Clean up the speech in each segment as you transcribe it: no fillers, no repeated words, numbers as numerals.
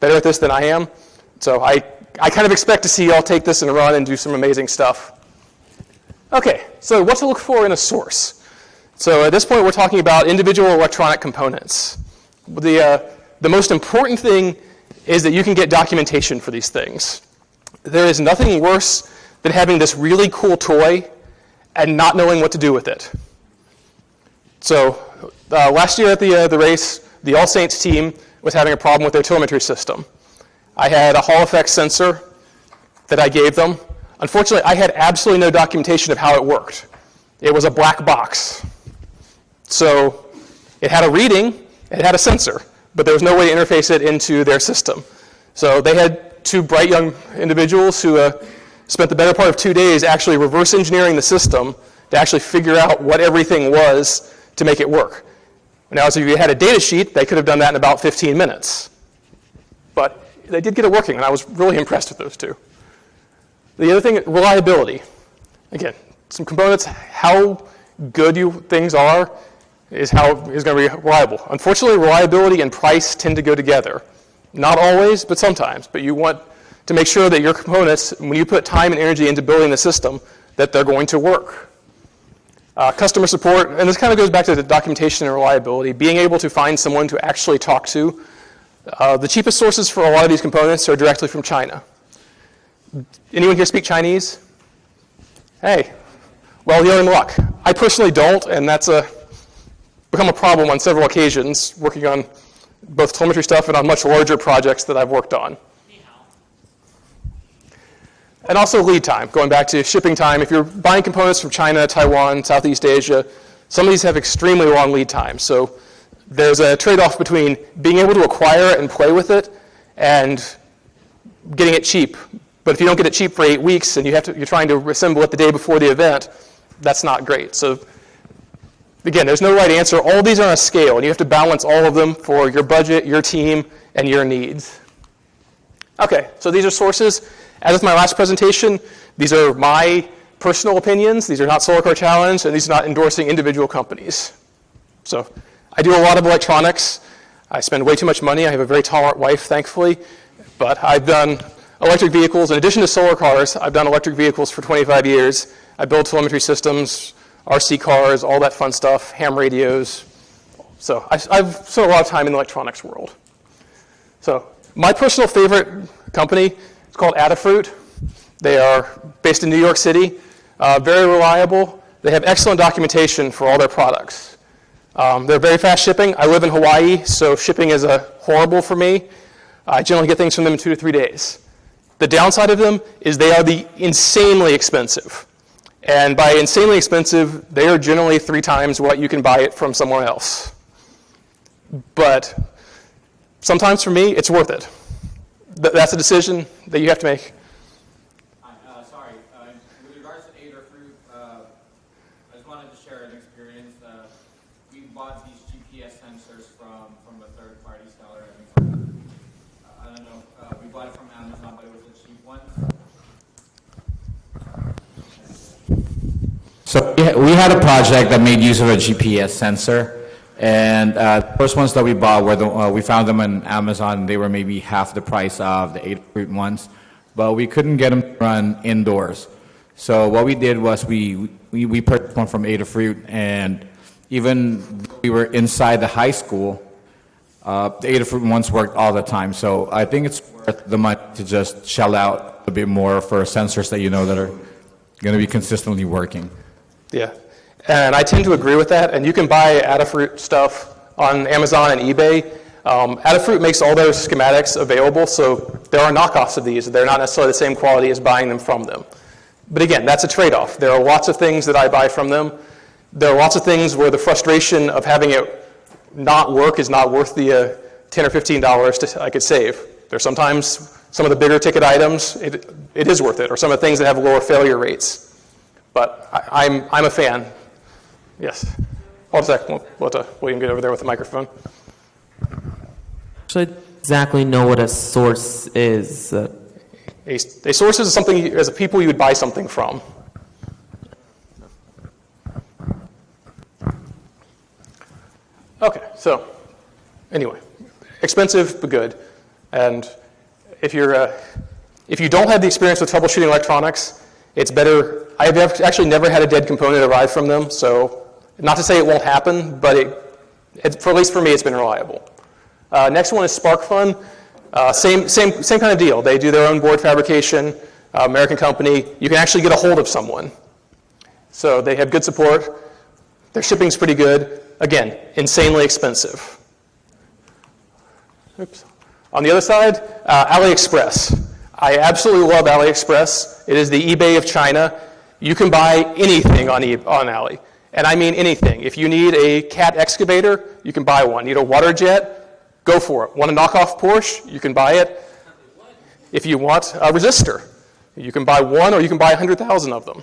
better at this than I am. So I kind of expect to see y'all take this and run and do some amazing stuff. Okay, so what to look for in a source. So at this point, we're talking about individual electronic components. The most important thing is that you can get documentation for these things. There is nothing worse than having this really cool toy and not knowing what to do with it. So last year at the race, the All Saints team was having a problem with their telemetry system. I had a Hall effect sensor that I gave them. Unfortunately, I had absolutely no documentation of how it worked. It was a black box. So it had a reading, it had a sensor, but there was no way to interface it into their system. So they had two bright young individuals who spent the better part of 2 days actually reverse engineering the system to actually figure out what everything was to make it work. Now, if you had a data sheet, they could have done that in about 15 minutes. But they did get it working, and I was really impressed with those two. The other thing, reliability. Again, some components, how good things are is going to be reliable. Unfortunately, reliability and price tend to go together. Not always, but sometimes. But you want to make sure that your components, when you put time and energy into building the system, that they're going to work. Customer support, and this kind of goes back to the documentation and reliability, being able to find someone to actually talk to. The cheapest sources for a lot of these components are directly from China. Anyone here speak Chinese? Hey, well, you're in luck. I personally don't, and that's become a problem on several occasions, working on both telemetry stuff and on much larger projects that I've worked on. And also lead time, going back to shipping time. If you're buying components from China, Taiwan, Southeast Asia, some of these have extremely long lead times. So there's a trade-off between being able to acquire it and play with it and getting it cheap. But if you don't get it cheap for 8 weeks and you're trying to assemble it the day before the event, that's not great. So again, there's no right answer. All of these are on a scale, and you have to balance all of them for your budget, your team, and your needs. Okay, so these are sources. As with my last presentation, these are my personal opinions. These are not Solar Car Challenge, and these are not endorsing individual companies. So I do a lot of electronics. I spend way too much money. I have a very tolerant wife, thankfully. But I've done electric vehicles. In addition to solar cars, I've done electric vehicles for 25 years. I build telemetry systems, RC cars, all that fun stuff, ham radios. So I've spent a lot of time in the electronics world. So my personal favorite company, it's called Adafruit. They are based in New York City, very reliable. They have excellent documentation for all their products. They're very fast shipping. I live in Hawaii, so shipping is horrible for me. I generally get things from them in 2 to 3 days. The downside of them is they are insanely expensive. And by insanely expensive, they are generally 3 times what you can buy it from somewhere else. But sometimes for me, it's worth it. That's a decision that you have to make. Sorry, with regards to Adafruit, I just wanted to share an experience. We bought these GPS sensors from a third-party seller. I don't know, we bought it from Amazon, but it was a cheap one. So we had a project that made use of a GPS sensor. And the first ones that we bought were we found them on Amazon. They were maybe half the price of the Adafruit ones, but we couldn't get them to run indoors. So what we did was we purchased one from Adafruit, and even though we were inside the high school, the Adafruit ones worked all the time. So I think it's worth the money to just shell out a bit more for sensors that you know that are going to be consistently working. Yeah. And I tend to agree with that. And you can buy Adafruit stuff on Amazon and eBay. Adafruit makes all those schematics available, so there are knockoffs of these. They're not necessarily the same quality as buying them from them. But again, that's a trade-off. There are lots of things that I buy from them. There are lots of things where the frustration of having it not work is not worth the $10 or $15 I could save. There's sometimes some of the bigger ticket items, it is worth it, or some of the things that have lower failure rates. But I'm a fan. Yes. Hold a second. We'll William get over there with the microphone. So I don't exactly know what a source is. A source is something as a people you would buy something from. Okay, so anyway, expensive but good. And if you don't have the experience with troubleshooting electronics, it's better. I've actually never had a dead component arrive from them, so not to say it won't happen, but at least for me, it's been reliable. Next one is SparkFun. Same kind of deal. They do their own board fabrication, American company. You can actually get a hold of someone. So they have good support. Their shipping's pretty good. Again, insanely expensive. Oops. On the other side, AliExpress. I absolutely love AliExpress. It is the eBay of China. You can buy anything on Ali. And I mean anything. If you need a cat excavator, you can buy one. Need a water jet? Go for it. Want a knockoff Porsche? You can buy it. If you want a resistor, you can buy one or you can buy 100,000 of them.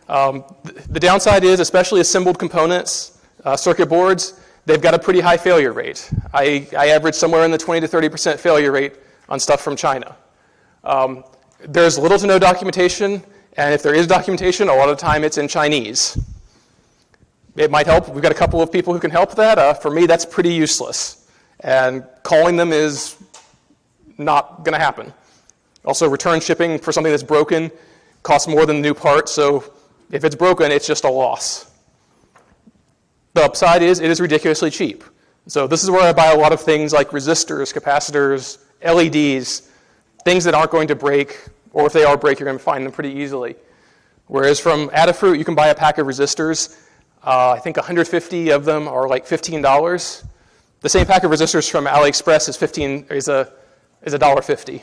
The downside is, especially assembled components, circuit boards, they've got a pretty high failure rate. I average somewhere in the 20 to 30% failure rate on stuff from China. There's little to no documentation, and if there is documentation, a lot of the time it's in Chinese. It might help. We've got a couple of people who can help that. For me, that's pretty useless. And calling them is not going to happen. Also, return shipping for something that's broken costs more than the new part, so if it's broken, it's just a loss. The upside is it is ridiculously cheap. So this is where I buy a lot of things like resistors, capacitors, LEDs, things that aren't going to break, or if they are break, you're going to find them pretty easily. Whereas from Adafruit, you can buy a pack of resistors. I think 150 of them are like $15. The same pack of resistors from AliExpress is $1.50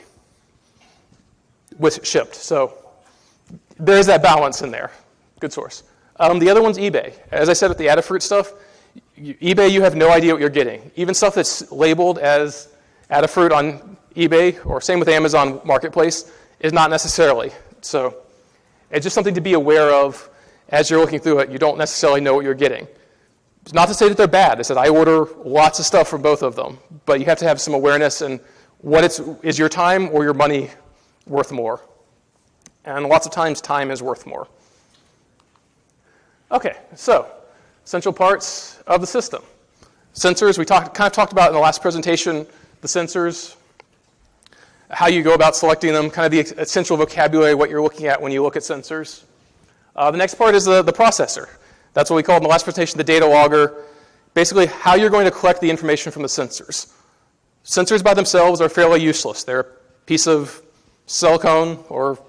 with shipped. So there's that balance in there. Good source. The other one's eBay. As I said with the Adafruit stuff, eBay, you have no idea what you're getting. Even stuff that's labeled as Adafruit on eBay, or same with Amazon Marketplace, is not necessarily. So it's just something to be aware of as you're looking through it. You don't necessarily know what you're getting. It's not to say that they're bad. It's that I order lots of stuff from both of them, but you have to have some awareness in is your time or your money worth more? And lots of times, time is worth more. Okay, so essential parts of the system. Sensors, we kind of talked about in the last presentation, the sensors, how you go about selecting them, kind of the essential vocabulary, what you're looking at when you look at sensors. The next part is the processor. That's what we called in the last presentation the data logger, basically how you're going to collect the information from the sensors. Sensors by themselves are fairly useless. They're a piece of silicone, or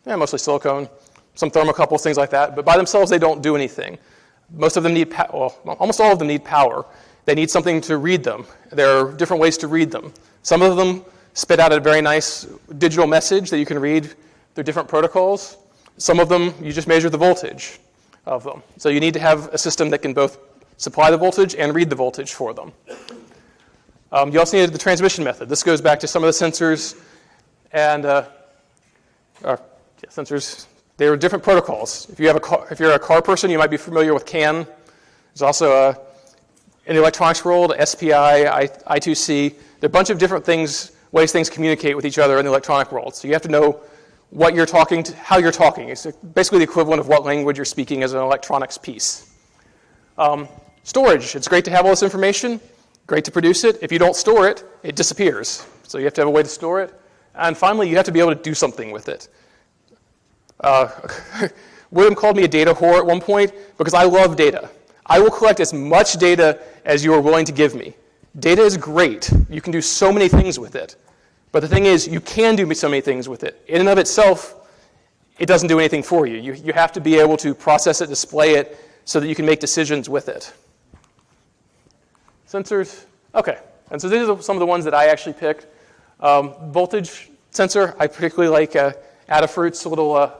mostly silicone, some thermocouples, things like that, but by themselves they don't do anything. Most of them need, almost all of them need power. They need something to read them. There are different ways to read them. Some of them spit out a very nice digital message that you can read through different protocols. Some of them, you just measure the voltage of them. So you need to have a system that can both supply the voltage and read the voltage for them. You also need the transmission method. This goes back to some of the sensors and sensors. They are different protocols. If you're a car person, you might be familiar with CAN. There's also in the electronics world, SPI, I2C. There are a bunch of different ways things communicate with each other in the electronic world. So you have to know what you're talking to, how you're talking. It's basically the equivalent of what language you're speaking as an electronics piece. Storage. It's great to have all this information. Great to produce it. If you don't store it, it disappears. So you have to have a way to store it. And finally, you have to be able to do something with it. William called me a data whore at one point because I love data. I will collect as much data as you are willing to give me. Data is great. You can do so many things with it. But the thing is, you can do so many things with it. In and of itself, it doesn't do anything for you. You have to be able to process it, display it, so that you can make decisions with it. Sensors. Okay. And so these are some of the ones that I actually picked. Voltage sensor, I particularly like Adafruit's little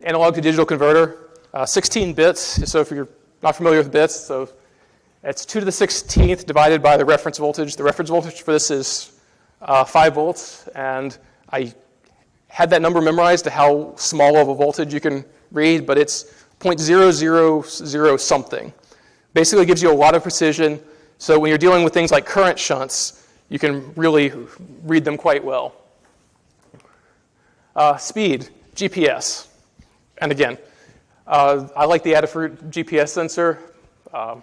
analog to digital converter. 16 bits, so if you're not familiar with bits, so it's 2 to the 16th divided by the reference voltage. The reference voltage for this is 5 volts, and I had that number memorized to how small of a voltage you can read, but it's 0.000 something. Basically gives you a lot of precision, so when you're dealing with things like current shunts, you can really read them quite well. Speed, GPS. And again, I like the Adafruit GPS sensor. I've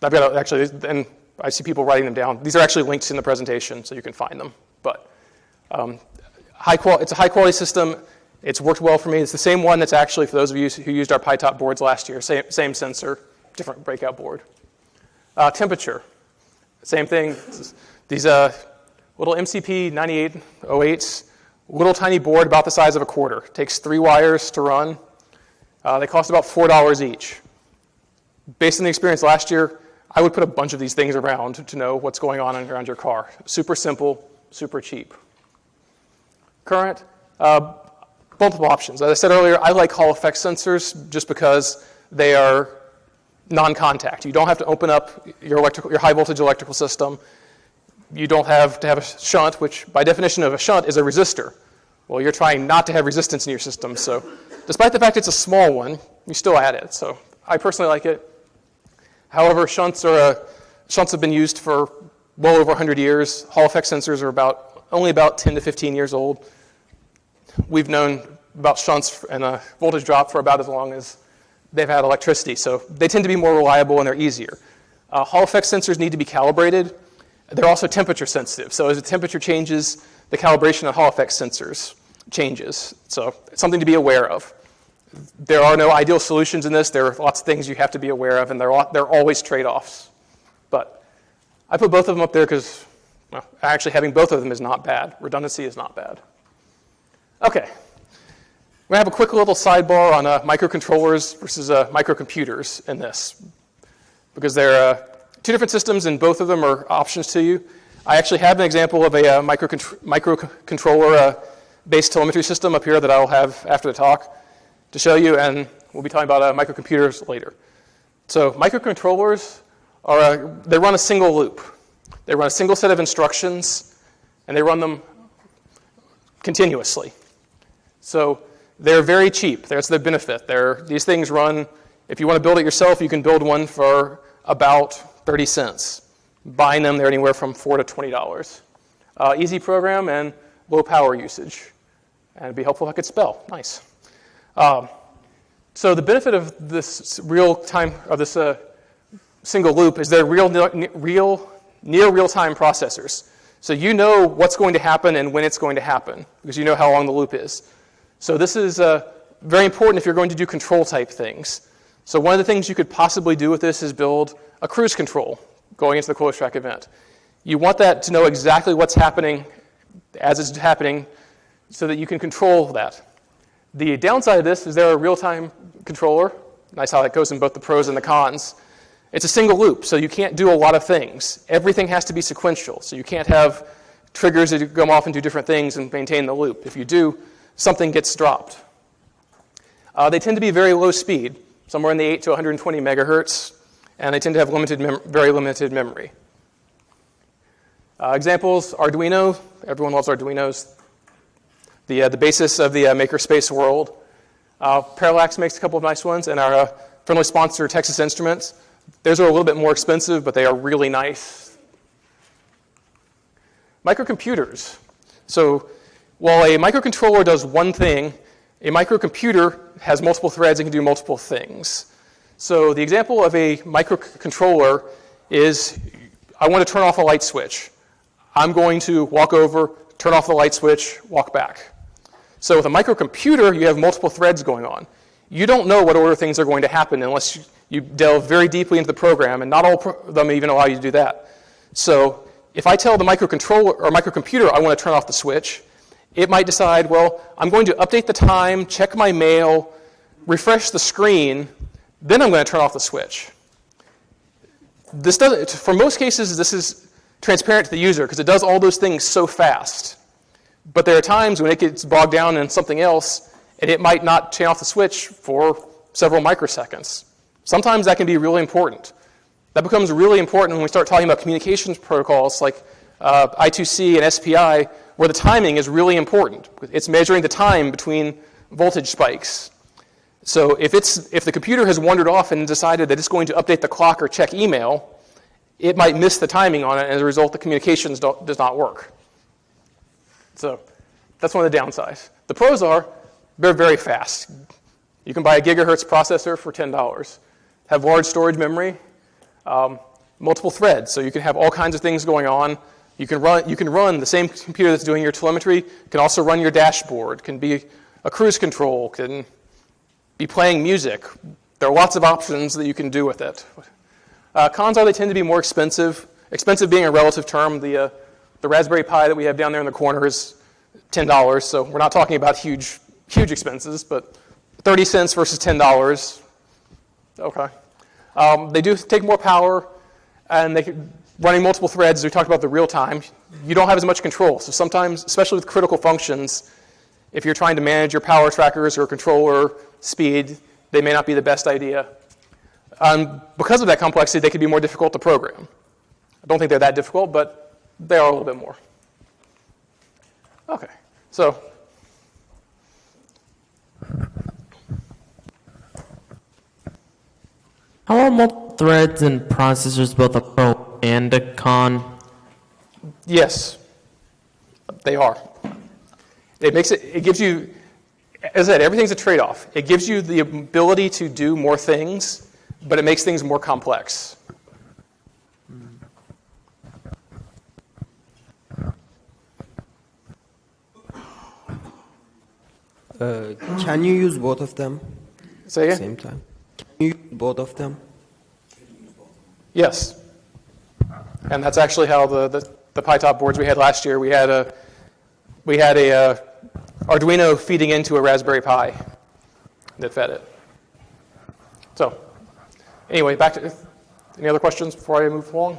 got and I see people writing them down. These are actually links in the presentation, so you can find them. But it's a high-quality system. It's worked well for me. It's the same one that's actually, for those of you who used our PyTop boards last year, same sensor, different breakout board. Temperature, same thing. These little MCP 9808s, little tiny board about the size of a quarter. Takes 3 wires to run. They cost about $4 each. Based on the experience last year, I would put a bunch of these things around to know what's going on around your car. Super simple, super cheap. Current, multiple options. As I said earlier, I like Hall effect sensors just because they are non-contact. You don't have to open up your high voltage electrical system. You don't have to have a shunt, which by definition of a shunt is a resistor. Well, you're trying not to have resistance in your system, so despite the fact it's a small one, you still add it. So I personally like it. However, shunts have been used for well over 100 years. Hall effect sensors are only about 10 to 15 years old. We've known about shunts and a voltage drop for about as long as they've had electricity, so they tend to be more reliable and they're easier. Hall effect sensors need to be calibrated. They're also temperature sensitive, so as the temperature changes, the calibration of Hall effect sensors changes. So it's something to be aware of. There are no ideal solutions in this. There are lots of things you have to be aware of, and there are always trade-offs. But I put both of them up there because actually having both of them is not bad. Redundancy is not bad. Okay. We're going to have a quick little sidebar on microcontrollers versus microcomputers in this, because there are two different systems and both of them are options to you. I actually have an example of a microcontroller-based telemetry system up here that I'll have after the talk to show you, and we'll be talking about microcomputers later. So microcontrollers they run a single loop. They run a single set of instructions, and they run them continuously. So they're very cheap. That's their benefit. These things run, if you want to build it yourself, you can build one for about 30 cents. Buying them, they're anywhere from $4 to $20. Easy program and low power usage. And it'd be helpful if I could spell. Nice. So the benefit of this single loop is they're near real-time processors. So you know what's going to happen and when it's going to happen because you know how long the loop is. So this is very important if you're going to do control type things. So one of the things you could possibly do with this is build a cruise control going into the close track event. You want that to know exactly what's happening as it's happening so that you can control that. The downside of this is they're a real-time controller. Nice how that goes in both the pros and the cons. It's a single loop, so you can't do a lot of things. Everything has to be sequential, so you can't have triggers that go off and do different things and maintain the loop. If you do, something gets dropped. They tend to be very low speed, somewhere in the 8 to 120 megahertz, and they tend to have very limited memory. Examples, Arduino. Everyone loves Arduinos. The basis of the makerspace world. Parallax makes a couple of nice ones, and our friendly sponsor, Texas Instruments. Theirs are a little bit more expensive, but they are really nice. Microcomputers. So while a microcontroller does one thing, a microcomputer has multiple threads and can do multiple things. So the example of a microcontroller is I want to turn off a light switch. I'm going to walk over, turn off the light switch, walk back. So with a microcomputer, you have multiple threads going on. You don't know what order things are going to happen unless you delve very deeply into the program, and not all of them even allow you to do that. So if I tell the microcontroller or microcomputer I want to turn off the switch, it might decide, well, I'm going to update the time, check my mail, refresh the screen, then I'm going to turn off the switch. For most cases, this is transparent to the user because it does all those things so fast. But there are times when it gets bogged down in something else, and it might not turn off the switch for several microseconds. Sometimes that can be really important. That becomes really important when we start talking about communications protocols like I2C and SPI, where the timing is really important. It's measuring the time between voltage spikes. So if the computer has wandered off and decided that it's going to update the clock or check email, it might miss the timing on it, and as a result, the communications does not work. So that's one of the downsides. The pros are they're very fast. You can buy a gigahertz processor for $10. Have large storage memory. multiple threads, so you can have all kinds of things going on. You can run the same computer that's doing your telemetry, can also run your dashboard, can be a cruise control, can be playing music. There are lots of options that you can do with it. Cons are they tend to be more expensive. Expensive being a relative term. The Raspberry Pi that we have down there in the corner is $10, so we're not talking about huge expenses, but 30 cents versus $10. Okay. They do take more power, and running multiple threads, we talked about the real time, you don't have as much control. So sometimes, especially with critical functions, if you're trying to manage your power trackers or controller speed, they may not be the best idea. Because of that complexity, they can be more difficult to program. I don't think they're that difficult, but they are a little bit more. Okay, so How are multiple threads and processors both a pro and a con? yes, they are. It gives you, as I said, everything's a trade-off. It gives you the ability to do more things, but it makes things more complex. Can you use both of them Say at the again? same time? Can you use both of them? Yes. And that's actually how the PyTop boards we had last year, we had a Arduino feeding into a Raspberry Pi that fed it. So anyway, back to, any other questions before I move along?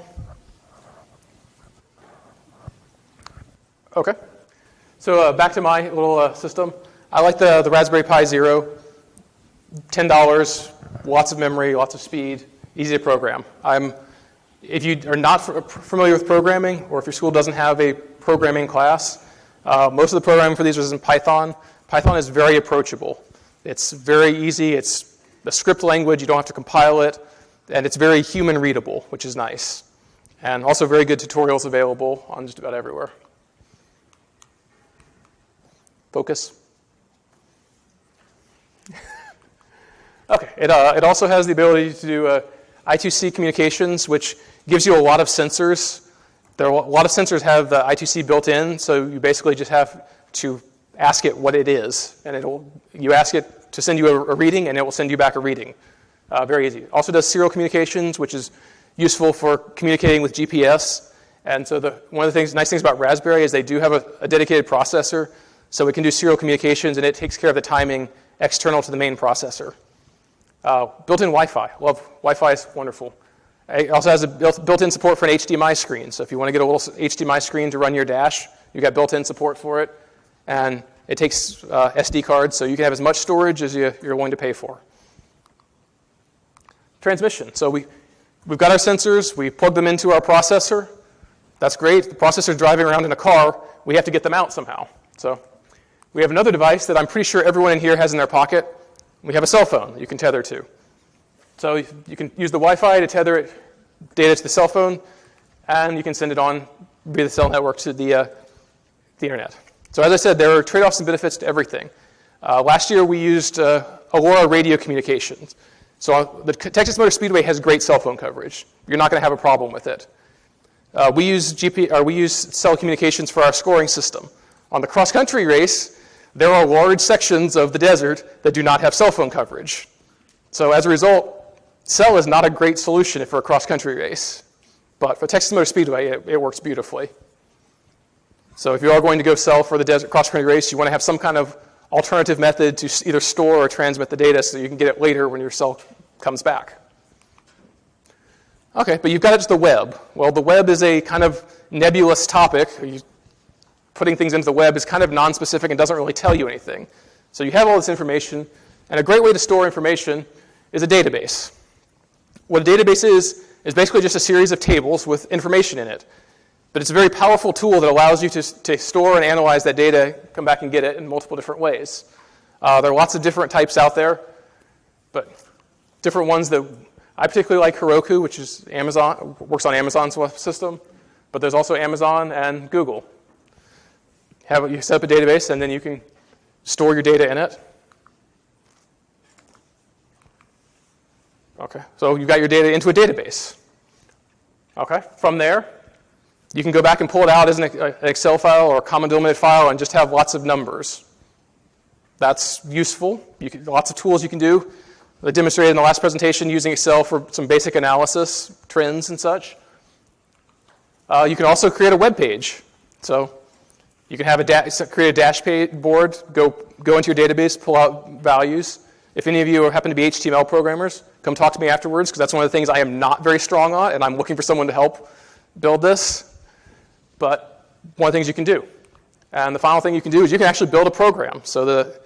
Okay. So back to my little system. I like the Raspberry Pi Zero. $10, lots of memory, lots of speed, easy to program. If you are not familiar with programming, or if your school doesn't have a programming class, most of the programming for these is in Python. Python is very approachable. It's very easy. It's a script language. You don't have to compile it. And it's very human readable, which is nice. And also very good tutorials available on just about everywhere. Focus. Okay, it also has the ability to do I2C communications, which gives you a lot of sensors. A lot of sensors have the I2C built in, so you basically just have to ask it what it is, and you ask it to send you a reading, and it will send you back a reading. Very easy. Also does serial communications, which is useful for communicating with GPS. And so one of the nice things about Raspberry is they do have a dedicated processor, so it can do serial communications, and it takes care of the timing external to the main processor. Built-in Wi-Fi. Love Wi-Fi is wonderful. It also has a built-in support for an HDMI screen. So if you want to get a little HDMI screen to run your dash, you got built-in support for it. And it takes SD cards, so you can have as much storage as you're willing to pay for. Transmission. So we've got our sensors. We plug them into our processor. That's great. The processor's driving around in a car. We have to get them out somehow. So we have another device that I'm pretty sure everyone in here has in their pocket. We have a cell phone that you can tether to. So you can use the Wi-Fi to tether data to the cell phone, and you can send it on via the cell network to the internet. So as I said, there are trade-offs and benefits to everything. Last year we used Aurora radio communications. So the Texas Motor Speedway has great cell phone coverage. You're not going to have a problem with it. We use cell communications for our scoring system. On the cross-country race, there are large sections of the desert that do not have cell phone coverage. So as a result, cell is not a great solution for a cross-country race. But for Texas Motor Speedway, it works beautifully. So if you are going to go cell for the desert cross-country race, you want to have some kind of alternative method to either store or transmit the data so you can get it later when your cell comes back. Okay, but you've got just the web. Well, the web is a kind of nebulous topic. Putting things into the web is kind of non-specific and doesn't really tell you anything. So you have all this information, and a great way to store information is a database. What a database is basically just a series of tables with information in it. But it's a very powerful tool that allows you to store and analyze that data, come back and get it in multiple different ways. There are lots of different types out there, but different ones that I particularly like Heroku, which is Amazon, works on Amazon's system, but there's also Amazon and Google. You set up a database, and then you can store your data in it. Okay, so you've got your data into a database. Okay, from there, you can go back and pull it out as an Excel file or a common delimited file and just have lots of numbers. That's useful. Lots of tools you can do. I demonstrated in the last presentation using Excel for some basic analysis, trends and such. You can also create a web page. So you can have create a dashboard, go into your database, pull out values. If any of you happen to be HTML programmers, come talk to me afterwards, because that's one of the things I am not very strong on, and I'm looking for someone to help build this. But one of the things you can do. And the final thing you can do is you can actually build a program. So the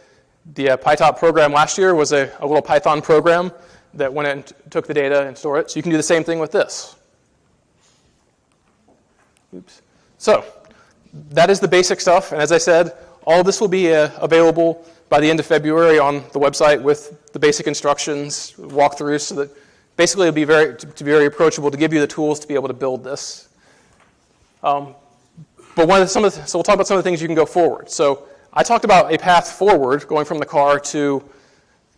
PyTop program last year was a little Python program that went and took the data and stored it. So you can do the same thing with this. Oops. So that is the basic stuff. And as I said, all of this will be available by the end of February on the website with the basic instructions, walkthroughs, so that basically it'll be very approachable to give you the tools to be able to build this. So we'll talk about some of the things you can go forward. So I talked about a path forward, going from the car to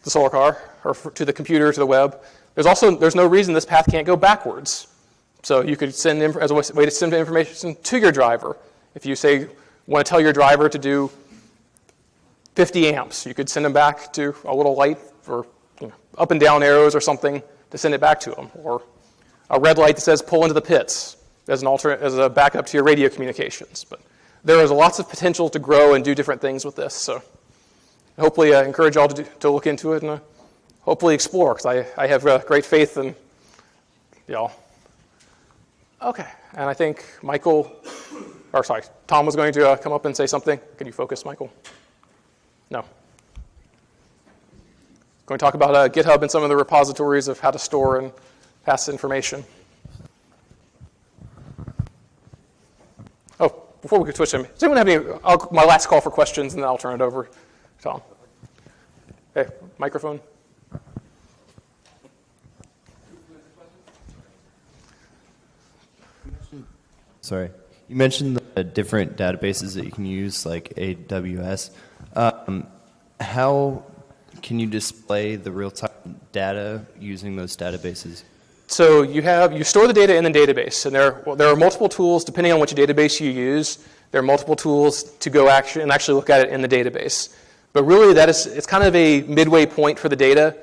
the solar car, or to the computer, to the web. There's no reason this path can't go backwards. So you could send, as a way to send information to your driver. If you say, want to tell your driver to do 50 amps, you could send them back to a little light or up and down arrows or something to send it back to them. Or a red light that says pull into the pits as a backup to your radio communications. But there is lots of potential to grow and do different things with this. So hopefully I encourage y'all to look into it and hopefully explore, because I have great faith in y'all. Okay, and I think Tom was going to come up and say something. Can you focus, Michael? No. Going to talk about GitHub and some of the repositories of how to store and pass information. Oh, before we could switch them, does anyone have any, my last call for questions, and then I'll turn it over to Tom. Hey, microphone. Sorry. You mentioned the different databases that you can use, like AWS. How can you display the real-time data using those databases? So you store the data in the database, and there are multiple tools depending on which database you use. There are multiple tools to go actually look at it in the database. But really, it's kind of a midway point for the data.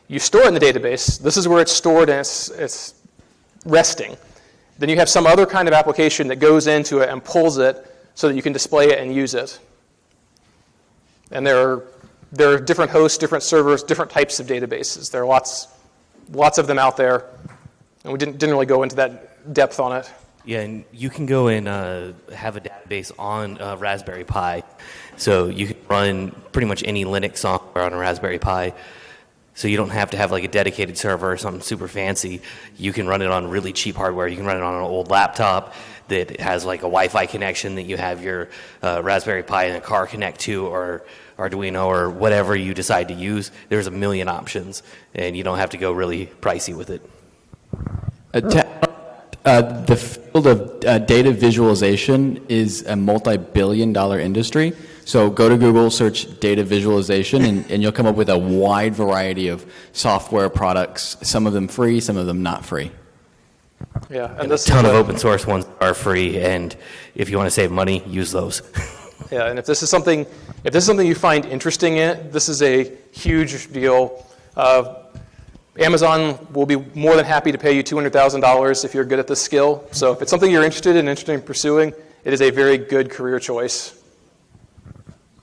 You store it in the database. This is where it's stored and it's resting. Then you have some other kind of application that goes into it and pulls it so that you can display it and use it. And there are different hosts, different servers, different types of databases. There are lots of them out there, and we didn't really go into that depth on it. Yeah, and you can go and have a database on Raspberry Pi. So you can run pretty much any Linux software on a Raspberry Pi. So you don't have to have like a dedicated server or something super fancy. You can run it on really cheap hardware. You can run it on an old laptop that has like a Wi-Fi connection that you have your Raspberry Pi in a car connect to, or Arduino, or whatever you decide to use. There's a million options, and you don't have to go really pricey with it. The field of data visualization is a multi-billion-dollar industry. So go to Google, search data visualization, and you'll come up with a wide variety of software products, some of them free, some of them not free. Yeah, and a ton of open source ones are free, and if you want to save money, use those. Yeah, and if this is something you find interesting in, this is a huge deal. Amazon will be more than happy to pay you $200,000 if you're good at this skill. So if it's something you're interested in pursuing, it is a very good career choice.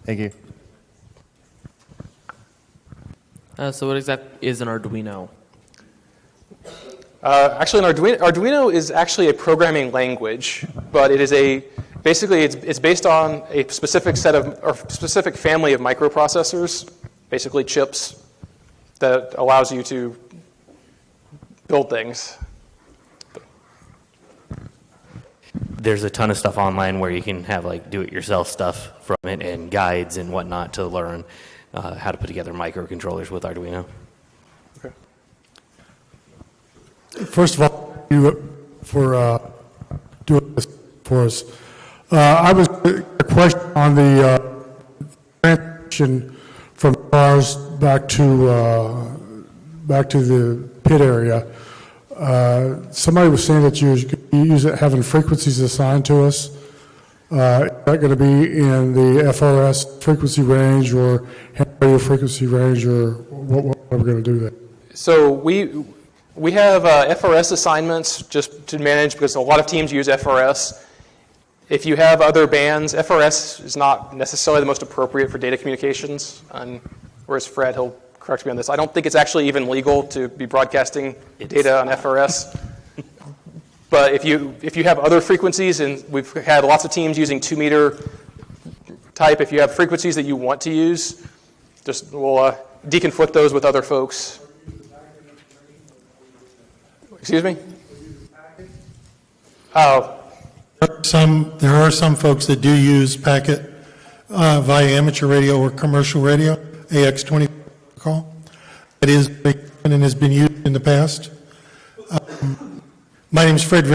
Thank you. So what exactly is an Arduino? Actually, an Arduino is actually a programming language, but it is basically it's based on a specific specific family of microprocessors, basically chips, that allows you to build things. There's a ton of stuff online where you can have like do-it-yourself stuff from it and guides and whatnot to learn how to put together microcontrollers with Arduino. Okay. First of all, thank you for doing this for us. I was a question on the transition from cars back to the pit area. somebody was saying that you use it having frequencies assigned to us. Is that going to be in the FRS frequency range or radio frequency range, or what are we going to do there? So we have FRS assignments just to manage because a lot of teams use FRS. If you have other bands, FRS is not necessarily the most appropriate for data communications. And whereas Fred, he'll correct me on this. I don't think it's actually even legal to be broadcasting data on FRS. But if you have other frequencies, and we've had lots of teams using 2-meter type, if you have frequencies that you want to use, just we'll deconflict those with other folks. Excuse me? Oh. There are some folks that do use packet via amateur radio or commercial radio, AX20 call. It is and has been used in the past. My name is Fred.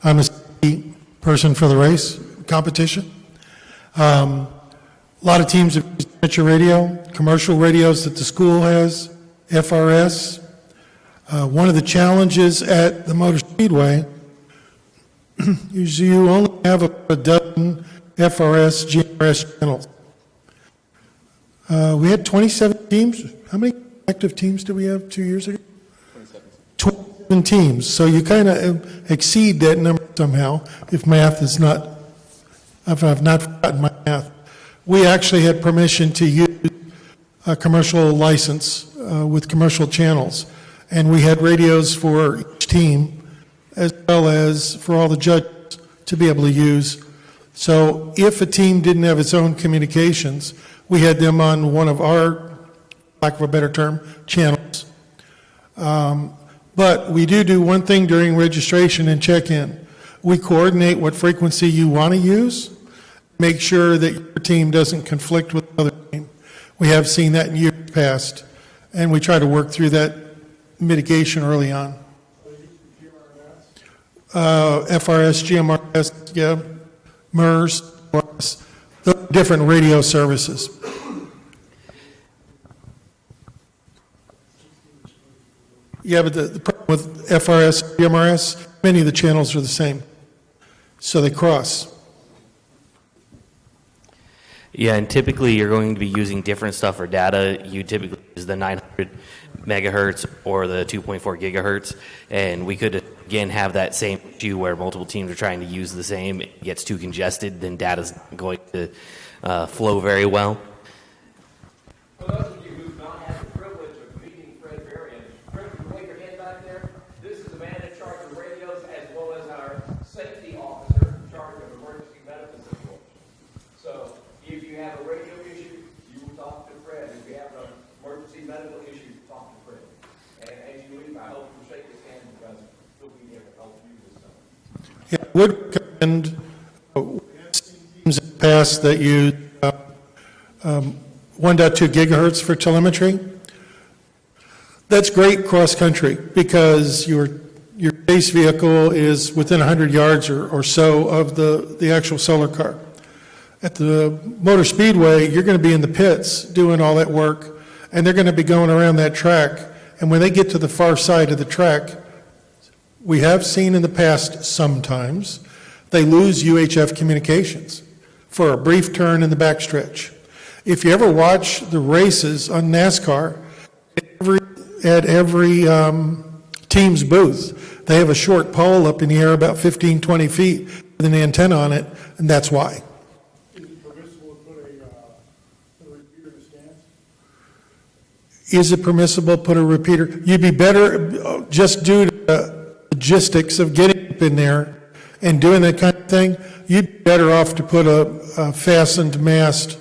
I'm a safety person for the race competition. A lot of teams have used amateur radio, commercial radios that the school has, FRS. One of the challenges at the Motor Speedway is you only have a dozen FRS, GMRS channels. We had 27 teams. How many active teams did we have 2 years ago? 27 teams. So you kind of exceed that number somehow, if math is not, if I've not forgotten my math. We actually had permission to use a commercial license with commercial channels. And we had radios for each team, as well as for all the judges to be able to use. So if a team didn't have its own communications, we had them on one of our, lack of a better term, channels. But we do one thing during registration and check-in. We coordinate what frequency you want to use, make sure that your team doesn't conflict with the other team. We have seen that in years past, and we try to work through that mitigation early on. FRS, GMRS, yeah, MERS, the different radio services. Yeah, but the problem with FRS, GMRS, many of the channels are the same, so they cross. Yeah, and typically you're going to be using different stuff for data. You typically use the 900 megahertz or the 2.4 gigahertz, and we could again have that same issue where multiple teams are trying to use the same. It gets too congested, then data's going to flow very well. For those of you who not had the privilege of meeting Fred Varian, Fred, can you wave your hand back there? This is the man in charge of radios as well as our safety officer in charge of emergency medical situations. So if you have a radio issue, you will talk to Fred. If you have an emergency medical issue, talk to Fred. And as you leave, I hope you shake his hand because he'll be there to help you this summer. Yeah, I would recommend teams in the past that use 1.2 gigahertz for telemetry. That's great cross-country because your base vehicle is within 100 yards or so of the actual solar car. At the Motor Speedway, you're going to be in the pits doing all that work, and they're going to be going around that track. And when they get to the far side of the track, we have seen in the past sometimes, they lose UHF communications for a brief turn in the backstretch. If you ever watch the races on NASCAR, at every team's booth, they have a short pole up in the air about 15, 20 feet with an antenna on it, and that's why. Is it permissible to put a repeater in the stands? Is it permissible to put a repeater? You'd be better, just due to the logistics of getting up in there and doing that kind of thing, you'd be better off to put a fastened mast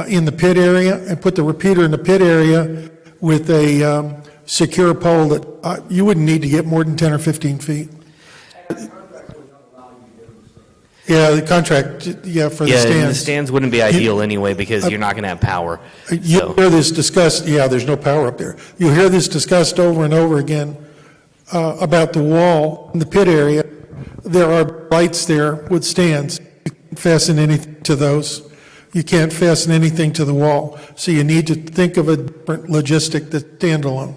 in the pit area and put the repeater in the pit area with a secure pole that you wouldn't need to get more than 10 or 15 feet. Yeah, the contract, yeah, for the Yeah, stands. and the stands wouldn't be ideal anyway because you're not going to have power. You So- hear this discussed, yeah, there's no power up there. You hear this discussed over and over again about the wall in the pit area. There are lights there with stands. You can't fasten anything to those. You can't fasten anything to the wall. So you need to think of a different logistic that's standalone.